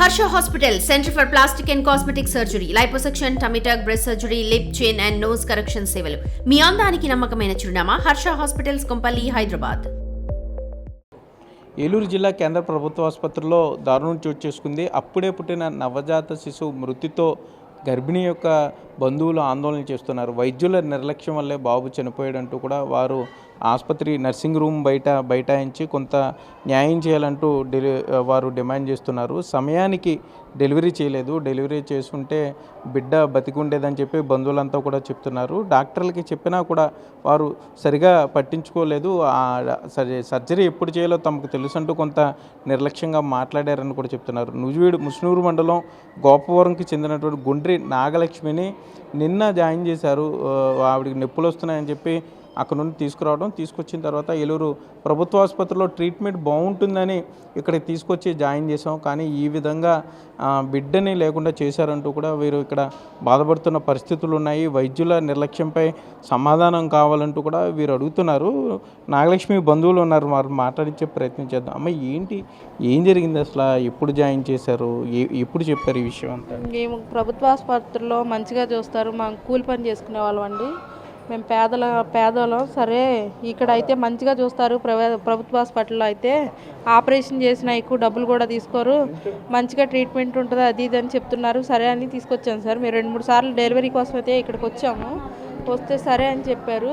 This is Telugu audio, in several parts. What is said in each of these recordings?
Harsha Hospital, Center for Plastic and Cosmetic Surgery, Liposuction, Tummy tuck, breast surgery, lip, chin and nose correction సేవలు. మీ అందానికి నమ్మకమైన చిరునామా హర్ష హాస్పిటల్స్ కొంపల్లి, హైదరాబాద్. ఏలూరు జిల్లా కేంద్ర ప్రభుత్వ ఆసుపత్రిలో దారుణం చోటు చేసుకుంది. అప్పుడే పుట్టిన నవజాత శిశువు మృతితో గర్భిణి యొక్క బంధువులు ఆందోళన చేస్తున్నారు. వైద్యుల నిర్లక్ష్యం వల్లే బాబు చనిపోయాడంటూ కూడా వారు ఆసుపత్రి నర్సింగ్ రూమ్ బైఠాయించి కొంత న్యాయం చేయాలంటూ వారు డిమాండ్ చేస్తున్నారు. సమయానికి డెలివరీ చేయలేదు, డెలివరీ చేసుంటే బిడ్డ బతికుండేదని చెప్పి బంధువులంతా కూడా చెప్తున్నారు. డాక్టర్లకి చెప్పినా కూడా వారు సరిగా పట్టించుకోలేదు. సర్జరీ ఎప్పుడు చేయాలో తమకు తెలుసంటూ కొంత నిర్లక్ష్యంగా మాట్లాడారని కూడా చెప్తున్నారు. ముస్నూరు మండలం గోపవరంకి చెందినటువంటి గుండ్రి నాగలక్ష్మిని నిన్న జాయిన్ చేశారు. ఆవిడకి నొప్పులు వస్తున్నాయని చెప్పి అక్కడ నుండి తీసుకొచ్చిన తర్వాత ఏలూరు ప్రభుత్వ ఆసుపత్రిలో ట్రీట్మెంట్ బాగుంటుందని ఇక్కడికి తీసుకొచ్చి జాయిన్ చేసాం. కానీ ఈ విధంగా బిడ్డని లేకుండా చేశారంటూ కూడా వీరు ఇక్కడ బాధపడుతున్న పరిస్థితులు ఉన్నాయి. వైద్యుల నిర్లక్ష్యంపై సమాధానం కావాలంటూ కూడా వీరు అడుగుతున్నారు. నాగలక్ష్మి బంధువులు ఉన్నారు, వారు మాట్లాడించే ప్రయత్నం చేద్దాం. అమ్మ ఏం జరిగింది అసలు? ఎప్పుడు జాయిన్ చేశారు? ఎప్పుడు చెప్పారు ఈ విషయం అంతా? మేము ప్రభుత్వ ఆసుపత్రిలో మంచిగా చూస్తారు. మేము కూలి పని చేసుకునే వాళ్ళం అండి. మేము పేదలం. సరే ఇక్కడ అయితే మంచిగా చూస్తారు. ప్రభుత్వ హాస్పిటల్లో అయితే ఆపరేషన్ చేసినా ఎక్కువ డబ్బులు కూడా తీసుకోరు, మంచిగా ట్రీట్మెంట్ ఉంటుంది, అది ఇది అని చెప్తున్నారు. సరే అని తీసుకొచ్చాను సార్. మేము 2-3 సార్లు డెలివరీ కోసం అయితే ఇక్కడికి వస్తే సరే అని చెప్పారు.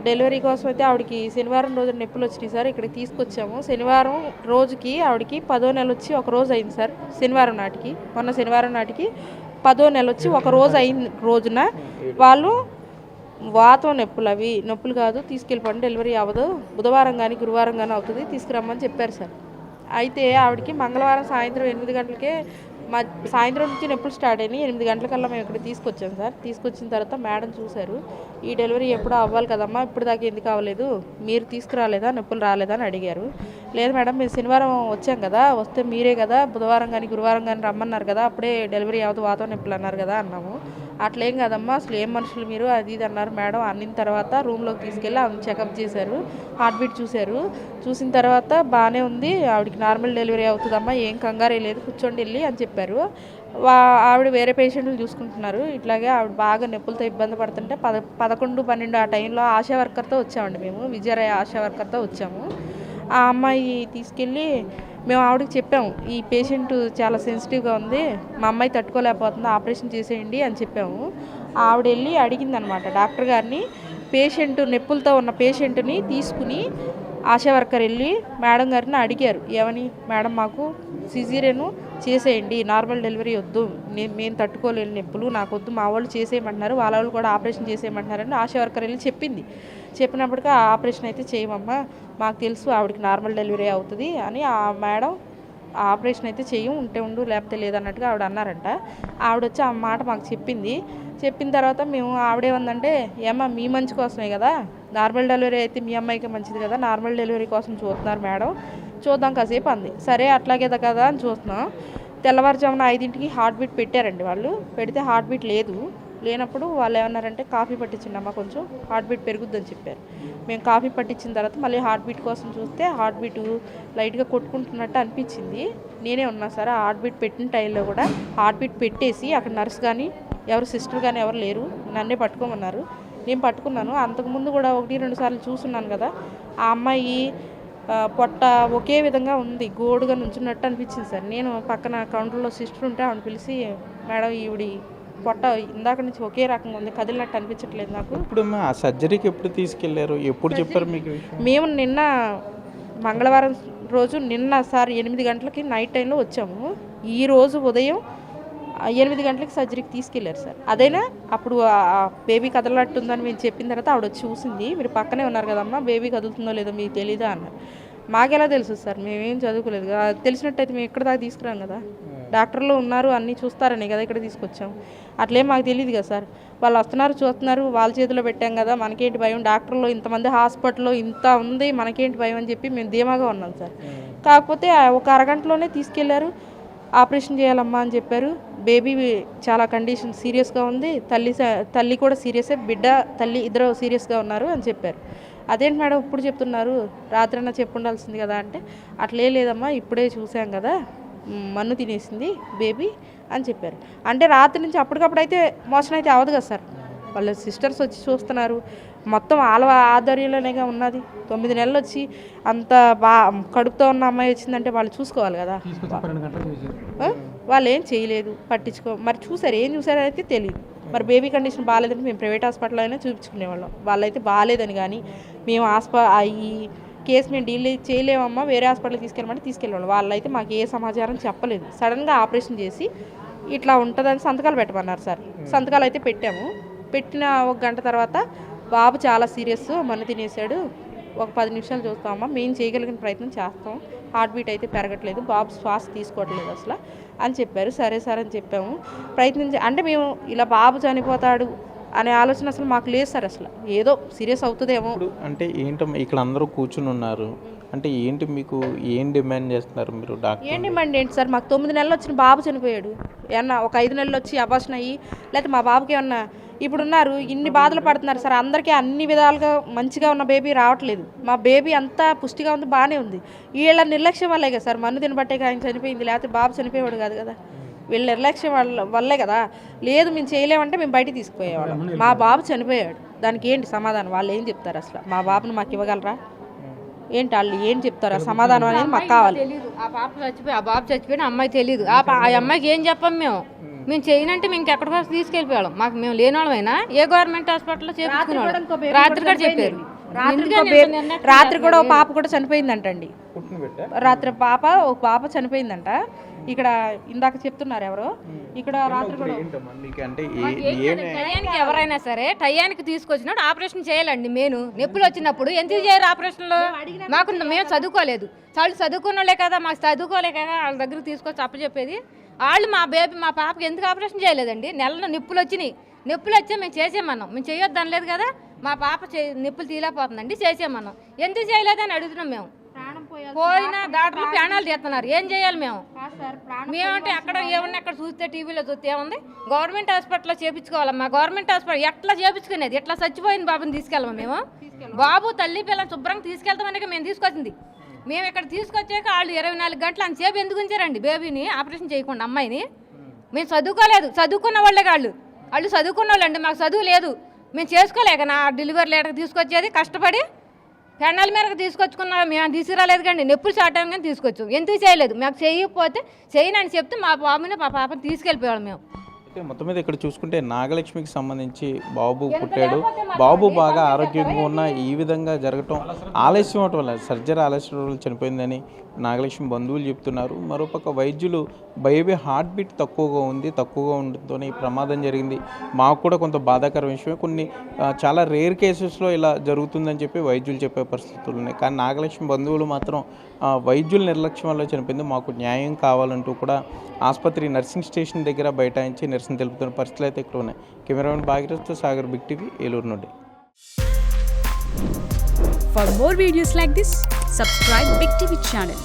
డెలివరీ కోసం అయితే ఆవిడకి శనివారం రోజు నొప్పులు వచ్చినాయి సార్. ఇక్కడికి తీసుకొచ్చాము. శనివారం రోజుకి ఆవిడకి 10వ నెల వచ్చి ఒక రోజు అయింది సార్. మొన్న శనివారం నాటికి 10వ నెల వచ్చి ఒక రోజు అయిన రోజున వాళ్ళు వాతం నొప్పులు కాదు, తీసుకెళ్ళిపోండి, డెలివరీ అవ్వదు, బుధవారం కానీ గురువారం కానీ అవుతుంది, తీసుకురమ్మని చెప్పారు సార్. అయితే ఆవిడకి మంగళవారం సాయంత్రం 8 గంటలకే సాయంత్రం నుంచి నొప్పులు స్టార్ట్ అయినాయి. 8 గంటలకల్లా మేము ఇక్కడ తీసుకొచ్చాం సార్. తీసుకొచ్చిన తర్వాత మేడం చూశారు. ఈ డెలివరీ ఎప్పుడో అవ్వాలి కదమ్మా, ఇప్పుడు దాకా ఎందుకు అవ్వలేదు, మీరు తీసుకురాలేదా, నొప్పులు రాలేదా అని అడిగారు. లేదు మేడం, మేము శనివారం వచ్చాం కదా, వస్తే మీరే కదా బుధవారం కానీ గురువారం కానీ రమ్మన్నారు కదా, అప్పుడే డెలివరీ అవ్వదు, వాతం నొప్పులు అన్నారు కదా అన్నాము. అట్లేం కదమ్మా, అసలు ఏం మనుషులు మీరు, అది ఇది అన్నారు మేడం. అన్నిన తర్వాత రూమ్లోకి తీసుకెళ్ళి ఆవిడని చెకప్ చేశారు, హార్ట్ బీట్ చూసిన తర్వాత బాగానే ఉంది, ఆవిడకి నార్మల్ డెలివరీ అవుతుందమ్మా, ఏం కంగారే లేదు, కూర్చోండి వెళ్ళి అని చెప్పారు. ఆవిడ వేరే పేషెంట్లు చూసుకుంటున్నారు. ఇట్లాగే ఆవిడ బాగా నొప్పులతో ఇబ్బంది పడుతుంటే 11-12 ఆ టైంలో ఆశా వర్కర్తో వచ్చామండి. మేము విజయరాయ ఆశా వర్కర్తో వచ్చాము. ఆ అమ్మాయి తీసుకెళ్ళి మేము ఆవిడకి చెప్పాము, ఈ పేషెంట్ చాలా సెన్సిటివ్గా ఉంది, మా అమ్మాయి తట్టుకోలేకపోతుంది, ఆపరేషన్ చేసేయండి అని చెప్పాము. ఆవిడ వెళ్ళి అడిగిందనమాట డాక్టర్ గారిని. నొప్పులతో ఉన్న పేషెంట్ని తీసుకుని ఆశా వర్కర్ వెళ్ళి మేడం గారిని అడిగారు, ఏమని, మేడం మాకు సిజేరియన్ చేసేయండి, నార్మల్ డెలివరీ వద్దు, మేము తట్టుకోలేని నొప్పులు నాకు వద్దు, మా వాళ్ళు చేసేయమంటున్నారు, వాళ్ళ వాళ్ళు కూడా ఆపరేషన్ చేసేయమంటున్నారని ఆశా వర్కర్ వెళ్ళి చెప్పినప్పటికీ ఆ ఆపరేషన్ అయితే చేయమమ్మా, మాకు తెలుసు ఆవిడకి నార్మల్ డెలివరీ అవుతుంది అని ఆ మేడం ఆపరేషన్ అయితే చేయం, ఉంటే ఉండు లేకపోతే లేదన్నట్టుగా ఆవిడ అన్నారంట. ఆవిడ వచ్చి ఆ మాట మాకు చెప్పిన తర్వాత మేము ఆవిడేమందంటే, ఏమా మీ మంచి కోసమే కదా, నార్మల్ డెలివరీ అయితే మీ అమ్మాయికి మంచిది కదా, నార్మల్ డెలివరీ కోసం చూస్తున్నారు మేడం, చూద్దాం కాసేపు అంది. సరే అట్లాగే కదా అని చూస్తున్నాం. తెల్లవారుజామున 5ంటికి హార్ట్ బీట్ పెట్టారండి వాళ్ళు. పెడితే హార్ట్ బీట్ లేనప్పుడు వాళ్ళు ఏమన్నారంటే, కాఫీ పట్టించండి కొంచెం హార్ట్ బీట్ పెరుగుద్దని చెప్పారు. మేము కాఫీ పట్టించిన తర్వాత మళ్ళీ హార్ట్ బీట్ కోసం చూస్తే హార్ట్ బీట్ లైట్గా కొట్టుకుంటున్నట్టు అనిపించింది. నేనే ఉన్నా సార్. ఆ హార్ట్ బీట్ పెట్టిన టైంలో కూడా హార్ట్ బీట్ పెట్టేసి అక్కడ నర్స్ కానీ ఎవరు సిస్టర్ కానీ ఎవరు లేరు, నన్నే పట్టుకోమన్నారు. నేను పట్టుకున్నాను. అంతకుముందు కూడా 1-2 సార్లు చూస్తున్నాను కదా, ఆ అమ్మాయి పొట్ట ఒకే విధంగా ఉంది, గోడుగా నుంచున్నట్టు అనిపించింది సార్. నేను పక్కన కౌంటర్లో సిస్టర్ ఉంటే ఆవిడ పిలిచి, మేడం ఈవిడి పొట్ట ఇందాక నుంచి ఒకే రకంగా ఉంది, కదిలినట్టు అనిపించట్లేదు నాకు. ఇప్పుడు ఆ సర్జరీకి ఎప్పుడు తీసుకెళ్లారు, ఎప్పుడు చెప్పారు మీకు? మేము నిన్న మంగళవారం రోజు సార్ 8 గంటలకి నైట్ టైంలో వచ్చాము. ఈ రోజు ఉదయం 8 గంటలకి సర్జరీకి తీసుకెళ్లారు సార్. అదైనా అప్పుడు బేబీ కదలట్టుందని మేము చెప్పిన తర్వాత ఆవిడ వచ్చి చూసింది. మీరు పక్కనే ఉన్నారు కదమ్మా, బేబీ కదులుతుందో లేదో మీకు తెలీదా అన్నారు. మాకెలా తెలుసు సార్, మేమేం చదువుకోలేదు. తెలిసినట్టయితే మేము ఎక్కడ దాకా తీసుకురాం కదా, డాక్టర్లు ఉన్నారు అన్నీ చూస్తారని కదా ఇక్కడ తీసుకొచ్చాం. అట్లేం మాకు తెలియదు కదా సార్. వాళ్ళు వస్తున్నారు చూస్తున్నారు, వాళ్ళ చేతిలో పెట్టాం కదా, మనకేంటి భయం, డాక్టర్లో ఇంతమంది హాస్పిటల్లో ఇంత ఉంది, మనకేంటి భయం అని చెప్పి మేము ధీమాగా ఉన్నాం సార్. కాకపోతే ఒక అరగంటలోనే తీసుకెళ్లారు, ఆపరేషన్ చేయాలమ్మా అని చెప్పారు. బేబీ చాలా కండిషన్ సీరియస్గా ఉంది, తల్లి కూడా సీరియసే, బిడ్డ తల్లి ఇద్దరు సీరియస్గా ఉన్నారు అని చెప్పారు. అదేంటి మేడం ఇప్పుడు చెప్తున్నారు, రాత్రైనా చెప్పు ఉండాల్సింది కదా అంటే, అట్లే లేదమ్మా ఇప్పుడే చూసాం కదా, మన్ను తినేసింది బేబీ అని చెప్పారు. అంటే రాత్రి నుంచి అప్పటికప్పుడు అయితే మోషన్ అయితే అవ్వదు కదా సార్. వాళ్ళ సిస్టర్స్ వచ్చి చూస్తున్నారు, మొత్తం వాళ్ళ ఆధ్వర్యంలోనేగా ఉన్నది. 9 నెలలు వచ్చి అంత కడుపుతో ఉన్న అమ్మాయి వచ్చిందంటే వాళ్ళు చూసుకోవాలి కదా. వాళ్ళు ఏం చేయలేదు, మరి చూసారు, ఏం చూసారో అయితే తెలియదు. మరి బేబీ కండిషన్ బాగాలేదంటే మేము ప్రైవేట్ హాస్పిటల్లో అయినా చూపించుకునేవాళ్ళం. వాళ్ళైతే బాగాలేదని కానీ మేము ఈ కేసు మేము డీల్ చేయలేమమ్మా, వేరే హాస్పిటల్కి తీసుకెళ్ళమంటే తీసుకెళ్ళేవాళ్ళం. వాళ్ళైతే మాకు ఏ సమాచారం చెప్పలేదు. సడన్గా ఆపరేషన్ చేసి ఇట్లా ఉంటుందని సంతకాలు పెట్టమన్నారు సార్. సంతకాలు అయితే పెట్టాము. పెట్టిన 1 గంట తర్వాత బాబు చాలా సీరియస్, మన్ను తినేసాడు, ఒక 10 నిమిషాలు చూస్తామమ్మా, మేము చేయగలిగిన ప్రయత్నం చేస్తాం, హార్ట్ బీట్ అయితే పెరగట్లేదు, బాబు శ్వాస తీసుకోవట్లేదు అసలు అని చెప్పారు. సరే సార్ అని చెప్పాము. అంటే మేము ఇలా బాబు చనిపోతాడు అనే ఆలోచన అసలు మాకు లేదు సార్. అసలు ఏదో సీరియస్ అవుతుందేమో. అంటే ఏంటో ఇక్కడ అందరూ కూర్చుని ఉన్నారు, అంటే ఏంటి మీకు ఏం డిమాండ్ చేస్తున్నారు మీరు డాక్టర్? ఏం డిమాండ్ ఏంటి సార్? మాకు 9 నెలలు వచ్చిన బాబు చనిపోయాడు, ఏమన్నా ఒక 5 నెలలు వచ్చి అబార్షన్ అయ్యి, లేకపోతే మా బాబుకి ఏమన్నా ఇప్పుడున్నారు ఇన్ని బాధలు పడుతున్నారు సార్. అందరికీ అన్ని విధాలుగా మంచిగా ఉన్న బేబీ రావట్లేదు. మా బేబీ అంతా పుష్టిగా ఉంది, బాగానే ఉంది. వీళ్ళ నిర్లక్ష్యం వల్లే కదా సార్ మన్ను తినబట్టే ఆయన చనిపోయింది, లేకపోతే బాబు చనిపోయేవాడు కాదు కదా. వీళ్ళ నిర్లక్ష్యం వల్లే కదా. లేదు మేము చేయలేమంటే మేము బయటికి తీసుకుపోయేవాళ్ళం. మా బాబు చనిపోయాడు, దానికి ఏంటి సమాధానం? వాళ్ళు ఏం చెప్తారు అసలు? మా బాబుని మాకు ఇవ్వగలరా? ఏంటి వాళ్ళు ఏం చెప్తారా సమాధానం అనేది మాకు కావాలి. ఆ బాబు చచ్చిపోయిన అమ్మాయి తెలియదు. ఆ అమ్మాయికి ఏం చెప్పాం మేము చేయనంటే మేము ఎక్కడికి వస్తే తీసుకెళ్ళిపోయాం. మాకు మేము లేనివాళ్ళమైనా ఏ గవర్నమెంట్ హాస్పిటల్లో చేయించుకున్నాం. రాత్రి కూడా చెప్పారు. రాత్రి కూడా ఒక పాప కూడా చనిపోయిందంటండి. రాత్రి ఒక పాప చనిపోయిందంట. ఇక్కడ ఇందాక చెప్తున్నారు ఎవరో, ఇక్కడ రాత్రి కూడా టయానికి ఎవరైనా సరే టయానికి తీసుకొచ్చినప్పుడు ఆపరేషన్ చేయాలండి. నేను నొప్పులు వచ్చినప్పుడు ఎందుకు చేయరు ఆపరేషన్లో? మాకు మేము చదువుకోలేదు, వాళ్ళు చదువుకున్న వాళ్ళే కదా, మాకు చదువుకోలే కదా వాళ్ళ దగ్గర తీసుకొచ్చి అప్పచెప్పేది. వాళ్ళు మా పాపకి ఎందుకు ఆపరేషన్ చేయలేదండి? నెలలో నొప్పులు వచ్చినాయి, నొప్పులు వచ్చే మేము చేసేమన్నాం. మేము చేయొద్దు అనలేదు కదా. మా పాప నొప్పులు తీలేకపోతుందండి, చేసేమన్నాం. ఎందుకు చేయలేదని అడుగుతున్నాం. మేము పోయిన డాక్టర్లు ప్రాణాలు తీస్తున్నారు, ఏం చేయాలి మేము? మేమంటే అక్కడ ఏమన్నా ఎక్కడ చూస్తే టీవీలో చూస్తే ఏముంది, గవర్నమెంట్ హాస్పిటల్లో చేయించుకోవాలమ్మా. గవర్నమెంట్ హాస్పిటల్ ఎట్లా చేయించుకునేది? ఎట్లా చచ్చిపోయిన బాబుని తీసుకెళ్ళమా మేము? బాబు తల్లి పిల్లలు శుభ్రంగా తీసుకెళ్తామని మేము తీసుకొచ్చింది. మేము ఇక్కడ తీసుకొచ్చాక వాళ్ళు 24 గంటలు అంతసేపు ఎందుకు ఉంచారండి బేబీని ఆపరేషన్ చేయకుండా అమ్మాయిని? మేము చదువుకోలేదు, చదువుకున్న వాళ్ళే వాళ్ళు చదువుకున్న వాళ్ళండి. మాకు చదువు లేదు, మేము చేసుకోలేక నా డెలివరీ లేటర్కి తీసుకొచ్చేది కష్టపడి పెండాల మేరకు తీసుకొచ్చుకున్నాం. మేము తీసుకురాలేదు కానీ నొప్పులు చాటాం కానీ తీసుకొచ్చాం. ఎందుకు చేయలేదు? మాకు చేయకపోతే చేయనని చెప్తే మా పాపని తీసుకెళ్ళిపోయాడు. మేము మొత్తం మీద ఇక్కడ చూసుకుంటే నాగలక్ష్మికి సంబంధించి బాబు పుట్టాడు, బాబు బాగా ఆరోగ్యంగా ఉన్న ఈ విధంగా జరగటం ఆలస్యం అవటం వల్ల సర్జరీ ఆలస్యం వల్ల చనిపోయిందని నాగలక్ష్మి బంధువులు చెప్తున్నారు. మరోపక్క వైద్యులు బేబీ హార్ట్ బీట్ తక్కువగా ఉండడంతోనే ఈ ప్రమాదం జరిగింది. మాకు కూడా కొంత బాధాకర విషయమే. కొన్ని చాలా రేర్ కేసెస్లో ఇలా జరుగుతుందని చెప్పి వైద్యులు చెప్పే పరిస్థితులు ఉన్నాయి. కానీ నాగలక్ష్మి బంధువులు మాత్రం వైద్యుల నిర్లక్ష్యం వల్ల చనిపోయింది, మాకు న్యాయం కావాలంటూ కూడా ఆసుపత్రి నర్సింగ్ స్టేషన్ దగ్గర బైఠాయించి నిరసన తెలుపుతున్న పరిస్థితులు అయితే ఇక్కడ ఉన్నాయి. కెమెరామెన్ భాగీరథ్తో సాగర్, బిగ్ టీవీ, ఏలూరు నుండి. For more videos like this, subscribe Big TV channel.